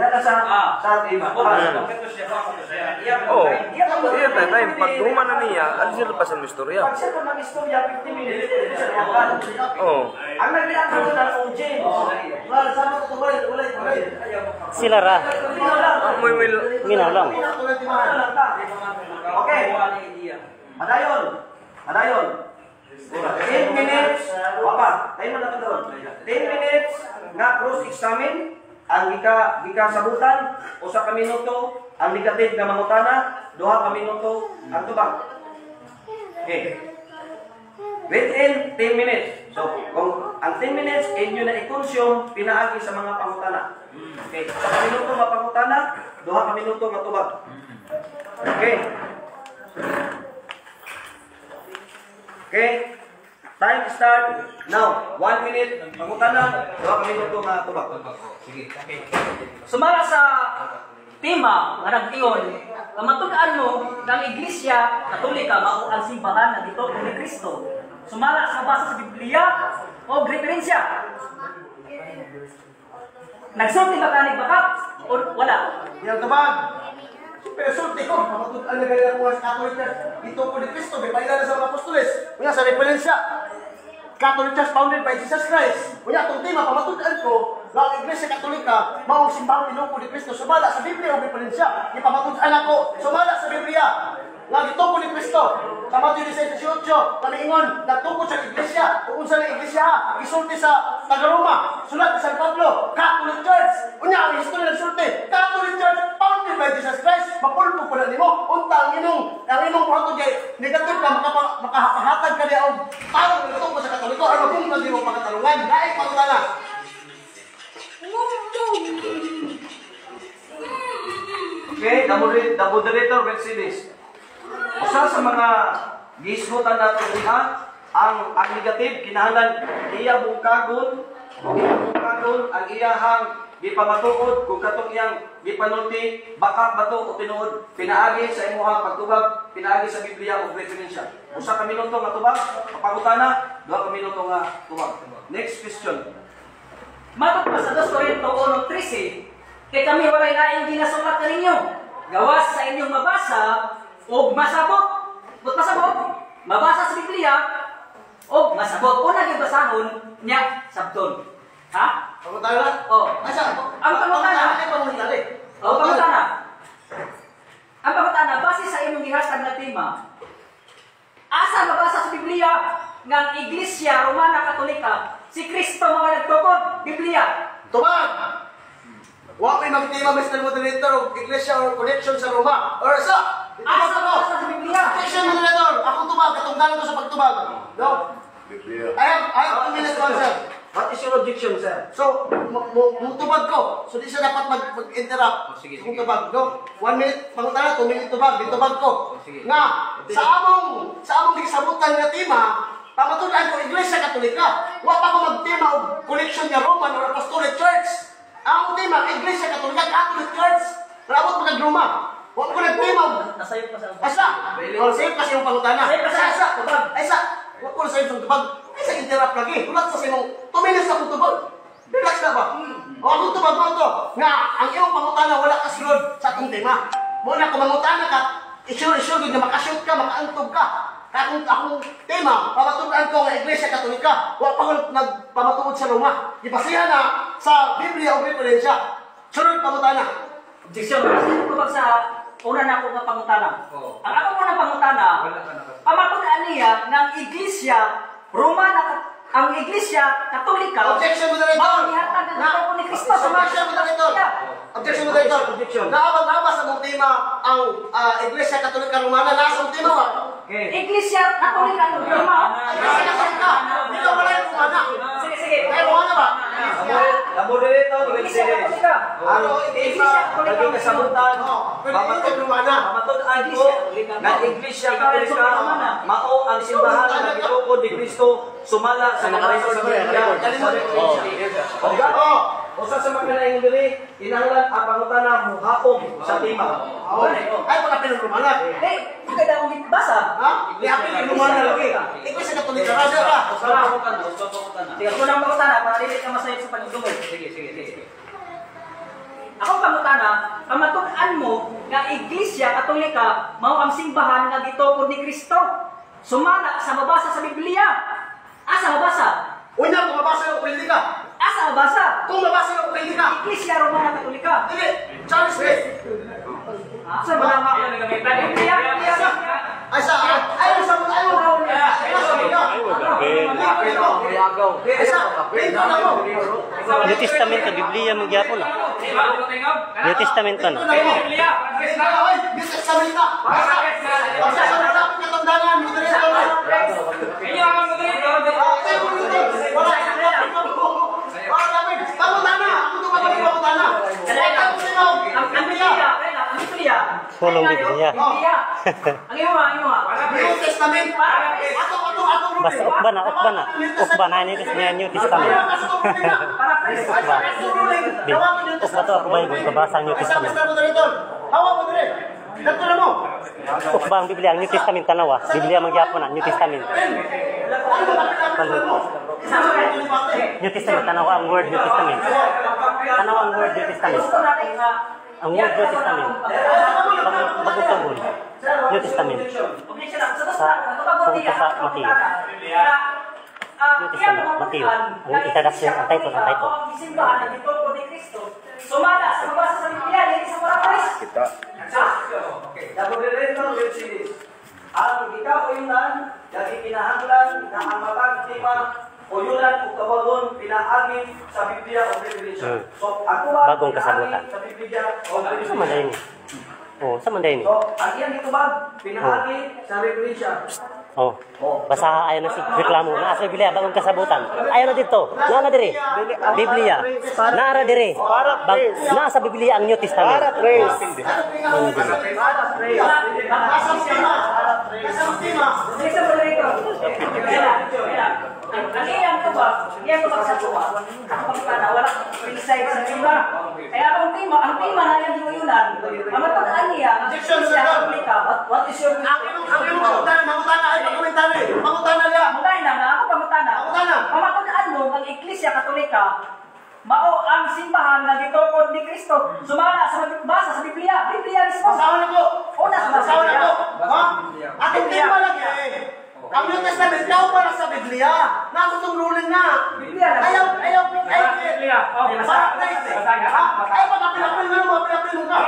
ka sa tema. Oh, iya time pag human na niya, ano sila pa sa istorya? Pag siya pa mag-istorya, 50 minutes, pwede siya niyakan. Oh. Ang nagbilang ko ng OJ, wala, sama ko wala. Sila ra. Minaw lang. Okay. Adayon. 10 minutes. Papa, tayo mo na doon. 10 minutes nga cross-examine ang gika sabutan o sa kaminuto ang negative nga mangutana, 2 ka minuto ang tubag. Okay. Within 10 minutes. So, kung ang 10 minutes inyo na i-consume pinaagi sa mga pangutana. Okay. Sa kaminuto nga pangutana, 2 ka minuto nga tubag. Okay. Okay. Time start now. 1 minute pangutana, 2 ka minuto nga tubag. Sige. Okay. Sumara sa tema nga nag-iyon, kamatugaan mo ng Iglesia Katolika mao ang simbahan na dito ni Kristo. Sumara sa basa sa Biblia o referensya. Nagsulti ba kanig bakap o wala? Yang tubag. Pero sulti ko, kamatugaan na gaya ko sa Catholic Church. Dito po ni Kristo, may pailan sa mga apostoles. Kunya sa referensya. Catholic Church founded by Jesus Christ. Kunya itong tema, pamatugaan ko, na ang Iglesia Katolika, maong simbahang nilupo ni Kristo, sumala sa Biblia o referensya. Ipamatugaan ako, sumala sa Biblia. Nga gitupo ni Kristo. Sa Matthew 16:18, kamiingon, nagtupo sa Iglesia. Kung sa Iglesia ha, isulti sa Taga-Roma, sulat sa San Pablo, Catholic Church. Kunya, ang history ng sulti, Catholic Church founded by Jesus Christ. Mapulpo po na nimo. Unta, ang imong buhaton kay negative ka, makahatag ka niya o parang nagtupo sa Katoliko. Ano kung hindi mo pagkatalungan? Naik pagkatala. Okay, the moderator will see this. Usa sa mga gisgutan nato diha ang negative kinahanglan iya bungkagon ang iyahang gipamatuod kung katong iyang gipanulti baka bato o tinuod pinaagi sa imuhang pagtubag pinaagi sa Biblia o referensya. Usa ka minuto nga tubag pangutana 2 ka minuto nga tubag. Next question. Matot pa sa 2 Korinto 1:13, kay kami walay laing ginasulat kaninyo. Gawas sa inyong mabasa o masabot. But masabot, mabasa sa Biblia o masabot. Una yung basahon niya sabton. Ha? Pangutana? Oh. Asa? Ang pangutana. Ay, pangutana. Oh, pangutana. Ang pangutana, base sa inyong gihasag na tema, asa mabasa sa Biblia ng Iglesia Romana Katolika, si Kristo mga nagtukod, Biblia. Tubag! Wa may magtima Mr. Moderator o Iglesia or connection sa Roma. Or sa? Asa mabasa sa Biblia? Iglesia Moderator, ako tubag, katunggalan ko sa pagtubag. No? I have 2 minutes to answer. What is your objection, sir? So, tubag ko. So, di siya dapat mag-interrupt. Sige. Kung tubag. No? 1 minute, pangutana, 2 minutes tubag. Di tubag ko. Sige. Nga, sa among gisabutan nga tema, pamatulaan ko, Iglesia Katolika. Wa pa ko magtema o connection niya Roman or Apostolic Church. Ang tema, Iglesia Katolika, Catholic Church. Rabot magag-Roma. Huwag ko nagtima. Nasayop pa sa Asa? O, sa'yo kasi yung pangutana. Sa'yo kasi. Asa? Tubag. Asa? Huwag ko na sa'yo yung tubag. Asa interrupt lagi. Ulat sa sinong 2 minutes na akong tubag. Relax na ba? O, akong tubag mo ito. Nga, ang iyong pangutana wala kasunod sa atong tema. Muna, kung mangutana ka, isure na makashoot ka, makaantog ka. Kaya akong tema, pamatulaan ko ng Iglesia Katolika. Huwag pa ko nagpamatuod sa Roma. Ipasihan na sa Biblia o referensya. Sunod pangutana. Objection. Kasi tubag sa una na ako nga pangutana. Ang ako muna pangutana, pamatulaan niya ng Iglesia Romana, ang Iglesia Katolika. Objection, Moderator. Maulihatag ng grupo ni Kristo sa mga Objection, Moderator. Objection, Moderator. Objection. Naabang-abas sa mong tema ang Iglesia Katolika Romana. Nasa mong tema ba? Iglesia Katolika Romana. Iglesia Katolika. Hindi ka wala yung Romana. Sige. Ay, Romana ba? The moderator will say Iglesia this. Katolika. Ang tema, laging kasabutan, Pwede Romana. pamatulaan ko ng Iglesia Katolika, mao ang simbahan na gitukod ni Kristo, sumala sa mga sa Biblia. Usa sa mga kinaingon diri, inahanglan ang pangutana muhaom sa tema. Ay, mga pinag-Romana. Eh, hindi ka daw basa. Ha? Liapin yung Romana lagi. Iglesia Katolika. Raja ka. Sige, ako nang pangutana para dili ka masayop sa pagdudungog. Sige. Ako pangutana. pangutana, ang matunan mo nga Iglesia Katolika mao ang simbahan nga gitukod ni Kristo. Sumala sa mabasa sa Biblia. Asa mabasa? Unya, kung mabasa yung pwede ka. Asa mabasa? Kung mabasa yung pwede ka. Iglesia Romana Katolika. Dili, Charles Smith. Asa mga Biblia? Ay, sa, ayaw sa mga, ayaw. New Testamento, Biblia mo gyapon. New Testamento na. Pulong Biblia. Ang imo. Basta ukba na. Ukba na ni New Testament. Ukba. Ukba to ako ba yung babasa ang New Testament. Ukba ang Biblia, ang New Testament tanawa. Biblia mang gyapon na, New Testament. New Testament tanawa ang word New Testament. Tanawa ang word New Testament. Ang word New Testament. Bagong tanggol. New Testament. Sa Mateo. New Testament, Mateo. Ang introduction, ang title. Sumala sa mabasa sa Biblia, yan sa Marapais. Kita. Ang ikaw-inan, dahil pinahanglan na ang matag-tima o yulan o kabagon pinaagin sa Biblia o Revelation. So, ako ba Bagong kasabutan. sa Biblia o Sa Revelation? manday ni. Oh, sa manday ni. So, ang iyang ito ba, pinahagi sa Revelation. Oh. Basa ayaw na si reklamo. Naa sa Biblia, bagong kasabutan. Ayaw na dito. Naa na dire. Biblia. Naara dire. Naa sa Biblia ang New Testament. Ang iyang tuba sa tuwa, ang pagkana, wala pinisay sa tima. Kaya ang tima na yung dinuyunan, ang matunan niya, ang Iglesia Katolika, what is your Mungay na ako pamutana. Ang matunan mo, ang Iglesia Katolika, mao ang simbahan nga gitukod ni Kristo. Sumala sa basa sa Biblia mismo. Ating tema lagi ang New Testament daw para sa Biblia. Nasa itong ruling na. Ayaw. Ayaw pagkapilapil na naman, pilapil ka.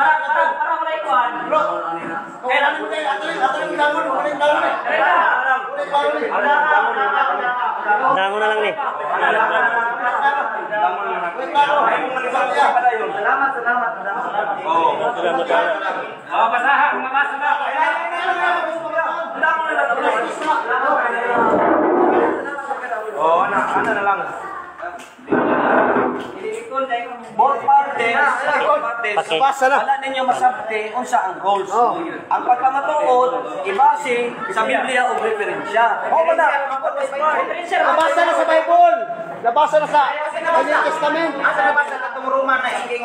Para wala ikuan. Kailangan mo kayo, atuloy yung dangon, wala yung dangon eh. Dango na lang ni. Ano na lang. Both parties, Paki. wala ninyo masabte unsa ang goals. Ang pagkamatuod, ibase sa Biblia o referensya. O ba na? Nabasa na sa Bible. Nabasa na sa New Testament. Nabasa na itong Roma na hinging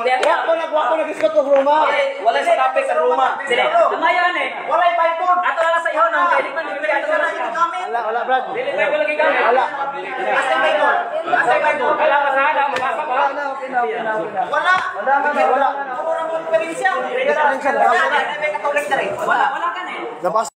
Wako na gisgot ko Roma. wala sa topic sa Roma. Kamayan Wala yung Bible. Ato lang sa ihon ang kailangan ni ato lang sa kami. Wala, Brad. Wala. Asa yung Bible? Asa yung Bible? Wala masada, mabasa ba? Wala. Wala. Wala. Wala. Wala. Wala. Wala. Wala. Wala ka na eh. Nabasa